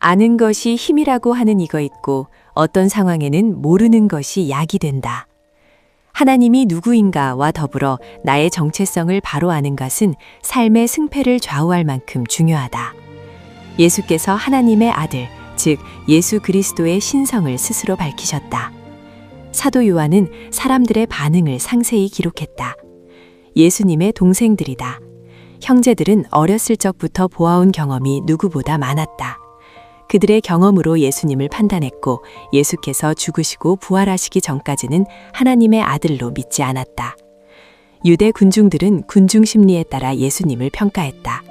아는 것이 힘이라고 하는 이거 있고 어떤 상황에는 모르는 것이 약이 된다. 하나님이 누구인가와 더불어 나의 정체성을 바로 아는 것은 삶의 승패를 좌우할 만큼 중요하다. 예수께서 하나님의 아들, 즉 예수 그리스도의 신성을 스스로 밝히셨다. 사도 요한은 사람들의 반응을 상세히 기록했다. 예수님의 동생들이다. 형제들은 어렸을 적부터 보아온 경험이 누구보다 많았다. 그들의 경험으로 예수님을 판단했고 예수께서 죽으시고 부활하시기 전까지는 하나님의 아들로 믿지 않았다. 유대 군중들은 군중 심리에 따라 예수님을 평가했다.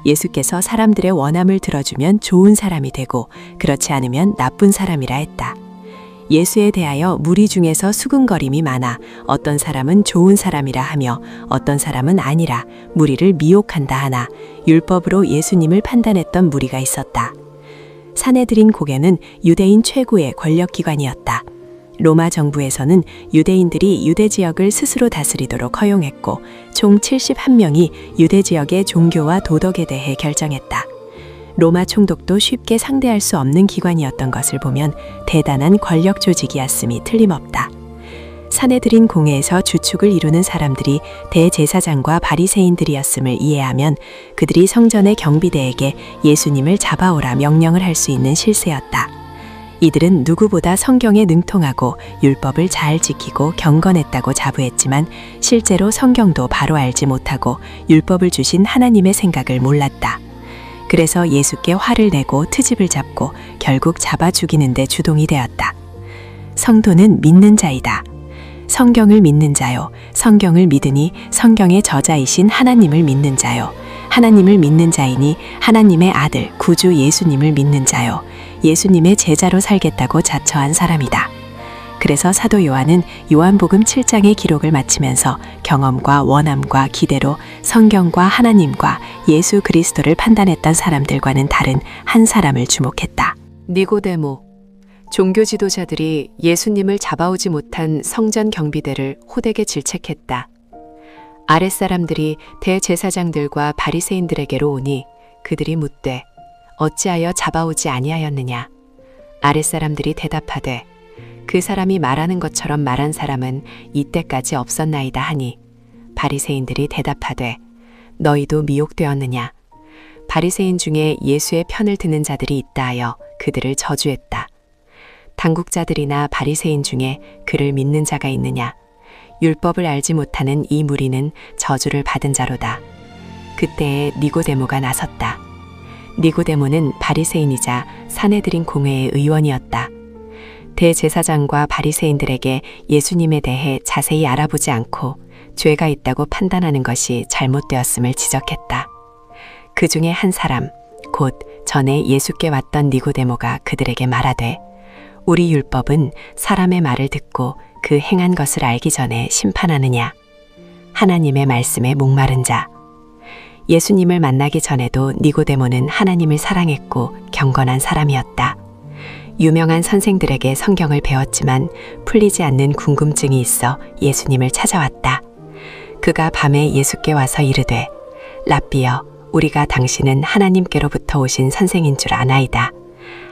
예수께서 사람들의 원함을 들어주면 좋은 사람이 되고 그렇지 않으면 나쁜 사람이라 했다. 예수에 대하여 무리 중에서 수군거림이 많아 어떤 사람은 좋은 사람이라 하며 어떤 사람은 아니라 무리를 미혹한다 하나 율법으로 예수님을 판단했던 무리가 있었다. 사내들인 고개는 유대인 최고의 권력기관이었다. 로마 정부에서는 유대인들이 유대 지역을 스스로 다스리도록 허용했고 총 71명이 유대 지역의 종교와 도덕에 대해 결정했다. 로마 총독도 쉽게 상대할 수 없는 기관이었던 것을 보면 대단한 권력 조직이었음이 틀림없다. 사내들인 공회에서 주축을 이루는 사람들이 대제사장과 바리새인들이었음을 이해하면 그들이 성전의 경비대에게 예수님을 잡아오라 명령을 할 수 있는 실세였다. 이들은 누구보다 성경에 능통하고 율법을 잘 지키고 경건했다고 자부했지만 실제로 성경도 바로 알지 못하고 율법을 주신 하나님의 생각을 몰랐다. 그래서 예수께 화를 내고 트집을 잡고 결국 잡아 죽이는 데 주동이 되었다. 성도는 믿는 자이다. 성경을 믿는 자요. 성경을 믿으니 성경의 저자이신 하나님을 믿는 자요. 하나님을 믿는 자이니 하나님의 아들 구주 예수님을 믿는 자요. 예수님의 제자로 살겠다고 자처한 사람이다. 그래서 사도 요한은 요한복음 7장의 기록을 마치면서 경험과 원함과 기대로 성경과 하나님과 예수 그리스도를 판단했던 사람들과는 다른 한 사람을 주목했다. 니고데모. 종교 지도자들이 예수님을 잡아오지 못한 성전 경비대를 호되게 질책했다. 아랫사람들이 대제사장들과 바리새인들에게로 오니 그들이 묻되 어찌하여 잡아오지 아니하였느냐. 아랫사람들이 대답하되 그 사람이 말하는 것처럼 말한 사람은 이때까지 없었나이다 하니 바리새인들이 대답하되 너희도 미혹되었느냐. 바리새인 중에 예수의 편을 드는 자들이 있다 하여 그들을 저주했다. 당국자들이나 바리새인 중에 그를 믿는 자가 있느냐. 율법을 알지 못하는 이 무리는 저주를 받은 자로다. 그때에 니고데모가 나섰다. 니고데모는 바리새인이자 사내들인 공회의 의원이었다. 대제사장과 바리새인들에게 예수님에 대해 자세히 알아보지 않고 죄가 있다고 판단하는 것이 잘못되었음을 지적했다. 그 중에 한 사람, 곧 전에 예수께 왔던 니고데모가 그들에게 말하되 우리 율법은 사람의 말을 듣고 그 행한 것을 알기 전에 심판하느냐. 하나님의 말씀에 목마른 자. 예수님을 만나기 전에도 니고데모는 하나님을 사랑했고 경건한 사람이었다. 유명한 선생들에게 성경을 배웠지만 풀리지 않는 궁금증이 있어 예수님을 찾아왔다. 그가 밤에 예수께 와서 이르되 랍비여, 우리가 당신은 하나님께로부터 오신 선생인 줄 아나이다.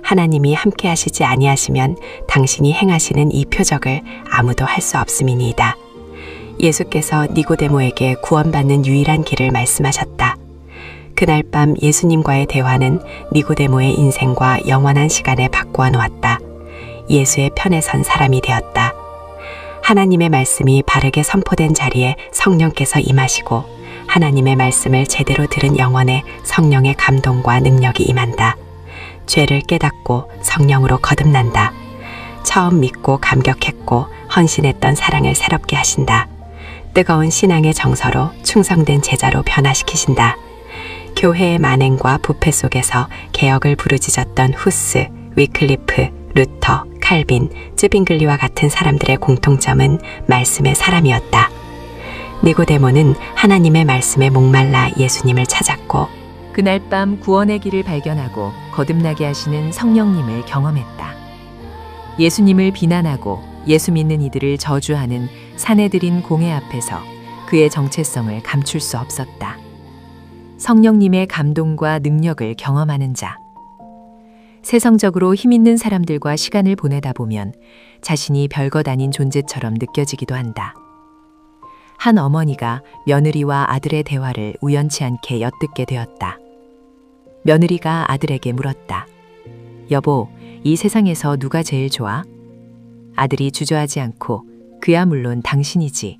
하나님이 함께 하시지 아니하시면 당신이 행하시는 이 표적을 아무도 할 수 없음이니이다. 예수께서 니고데모에게 구원받는 유일한 길을 말씀하셨다. 그날 밤 예수님과의 대화는 니고데모의 인생과 영원한 시간에 바꾸어 놓았다. 예수의 편에 선 사람이 되었다. 하나님의 말씀이 바르게 선포된 자리에 성령께서 임하시고 하나님의 말씀을 제대로 들은 영혼에 성령의 감동과 능력이 임한다. 죄를 깨닫고 성령으로 거듭난다. 처음 믿고 감격했고 헌신했던 사랑을 새롭게 하신다. 뜨거운 신앙의 정서로 충성된 제자로 변화시키신다. 교회의 만행과 부패 속에서 개혁을 부르짖었던 후스, 위클리프, 루터, 칼빈, 쯔빙글리와 같은 사람들의 공통점은 말씀의 사람이었다. 니고데모는 하나님의 말씀에 목말라 예수님을 찾았고 그날 밤 구원의 길을 발견하고 거듭나게 하시는 성령님을 경험했다. 예수님을 비난하고 예수 믿는 이들을 저주하는 사내들인 공회 앞에서 그의 정체성을 감출 수 없었다. 성령님의 감동과 능력을 경험하는 자. 세상적으로 힘 있는 사람들과 시간을 보내다 보면 자신이 별것 아닌 존재처럼 느껴지기도 한다. 한 어머니가 며느리와 아들의 대화를 우연치 않게 엿듣게 되었다. 며느리가 아들에게 물었다. 여보, 이 세상에서 누가 제일 좋아? 아들이 주저하지 않고 그야 물론 당신이지.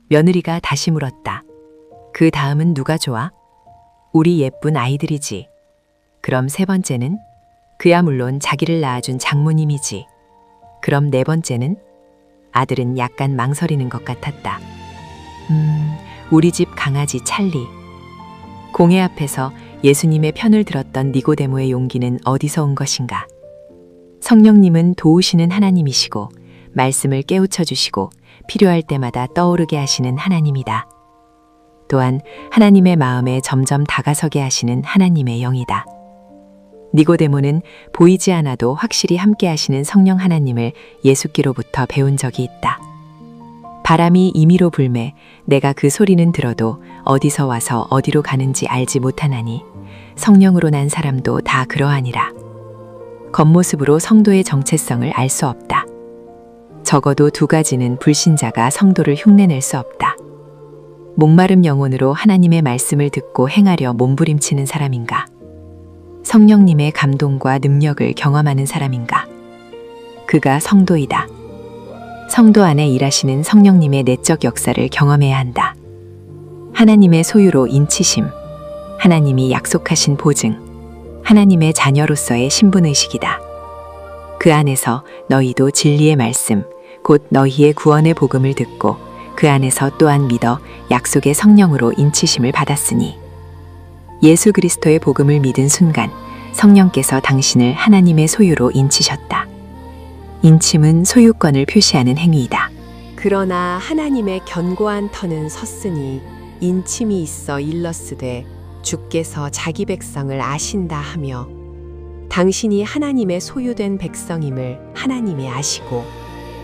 며느리가 다시 물었다. 그 다음은 누가 좋아? 우리 예쁜 아이들이지. 그럼 세 번째는? 그야 물론 자기를 낳아준 장모님이지. 그럼 네 번째는? 아들은 약간 망설이는 것 같았다. 우리 집 강아지 찰리. 공회 앞에서 예수님의 편을 들었던 니고데모의 용기는 어디서 온 것인가? 성령님은 도우시는 하나님이시고 말씀을 깨우쳐 주시고 필요할 때마다 떠오르게 하시는 하나님이다. 또한 하나님의 마음에 점점 다가서게 하시는 하나님의 영이다. 니고데모는 보이지 않아도 확실히 함께 하시는 성령 하나님을 예수께로부터 배운 적이 있다. 바람이 임의로 불매 내가 그 소리는 들어도 어디서 와서 어디로 가는지 알지 못하나니 성령으로 난 사람도 다 그러하니라. 겉모습으로 성도의 정체성을 알 수 없다. 적어도 두 가지는 불신자가 성도를 흉내낼 수 없다. 목마름 영혼으로 하나님의 말씀을 듣고 행하려 몸부림치는 사람인가? 성령님의 감동과 능력을 경험하는 사람인가? 그가 성도이다. 성도 안에 일하시는 성령님의 내적 역사를 경험해야 한다. 하나님의 소유로 인치심, 하나님이 약속하신 보증, 하나님의 자녀로서의 신분의식이다. 그 안에서 너희도 진리의 말씀, 곧 너희의 구원의 복음을 듣고 그 안에서 또한 믿어 약속의 성령으로 인치심을 받았으니 예수 그리스도의 복음을 믿은 순간 성령께서 당신을 하나님의 소유로 인치셨다. 인침은 소유권을 표시하는 행위이다. 그러나 하나님의 견고한 터는 섰으니 인침이 있어 일러스되 주께서 자기 백성을 아신다 하며 당신이 하나님의 소유된 백성임을 하나님이 아시고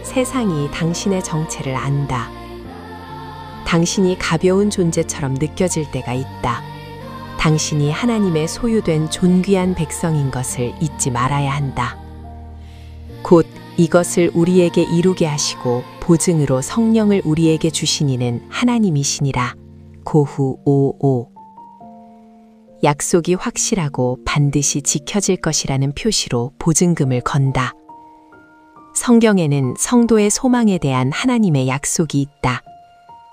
세상이 당신의 정체를 안다. 당신이 가벼운 존재처럼 느껴질 때가 있다. 당신이 하나님의 소유된 존귀한 백성인 것을 잊지 말아야 한다. 곧 이것을 우리에게 이루게 하시고 보증으로 성령을 우리에게 주시니는 하나님이시니라. 고후 5:5 약속이 확실하고 반드시 지켜질 것이라는 표시로 보증금을 건다. 성경에는 성도의 소망에 대한 하나님의 약속이 있다.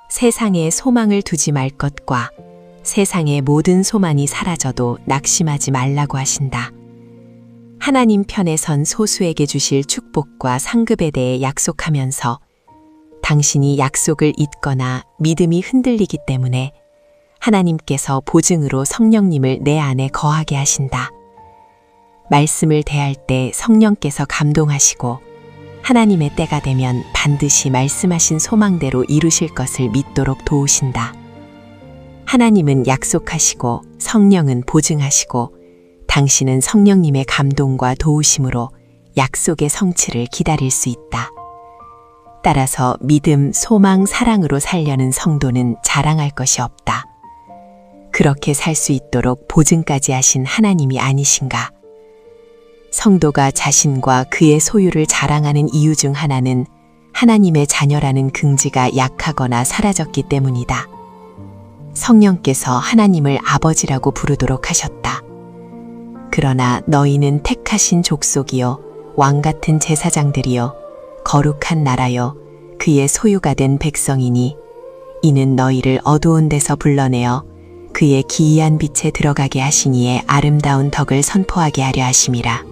세상에 소망을 두지 말 것과 세상의 모든 소망이 사라져도 낙심하지 말라고 하신다. 하나님 편에 선 소수에게 주실 축복과 상급에 대해 약속하면서 당신이 약속을 잊거나 믿음이 흔들리기 때문에 하나님께서 보증으로 성령님을 내 안에 거하게 하신다. 말씀을 대할 때 성령께서 감동하시고 하나님의 때가 되면 반드시 말씀하신 소망대로 이루실 것을 믿도록 도우신다. 하나님은 약속하시고 성령은 보증하시고 당신은 성령님의 감동과 도우심으로 약속의 성취를 기다릴 수 있다. 따라서 믿음, 소망, 사랑으로 살려는 성도는 자랑할 것이 없다. 그렇게 살 수 있도록 보증까지 하신 하나님이 아니신가? 성도가 자신과 그의 소유를 자랑하는 이유 중 하나는 하나님의 자녀라는 긍지가 약하거나 사라졌기 때문이다. 성령께서 하나님을 아버지라고 부르도록 하셨다. 그러나 너희는 택하신 족속이요 왕 같은 제사장들이요 거룩한 나라요 그의 소유가 된 백성이니 이는 너희를 어두운 데서 불러내어 그의 기이한 빛에 들어가게 하시니에 아름다운 덕을 선포하게 하려 하심이라.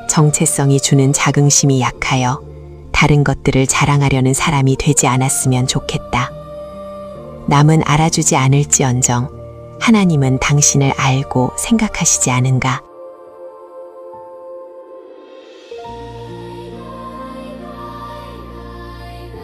정체성이 주는 자긍심이 약하여 다른 것들을 자랑하려는 사람이 되지 않았으면 좋겠다. 남은 알아주지 않을지언정 하나님은 당신을 알고 생각하시지 않은가?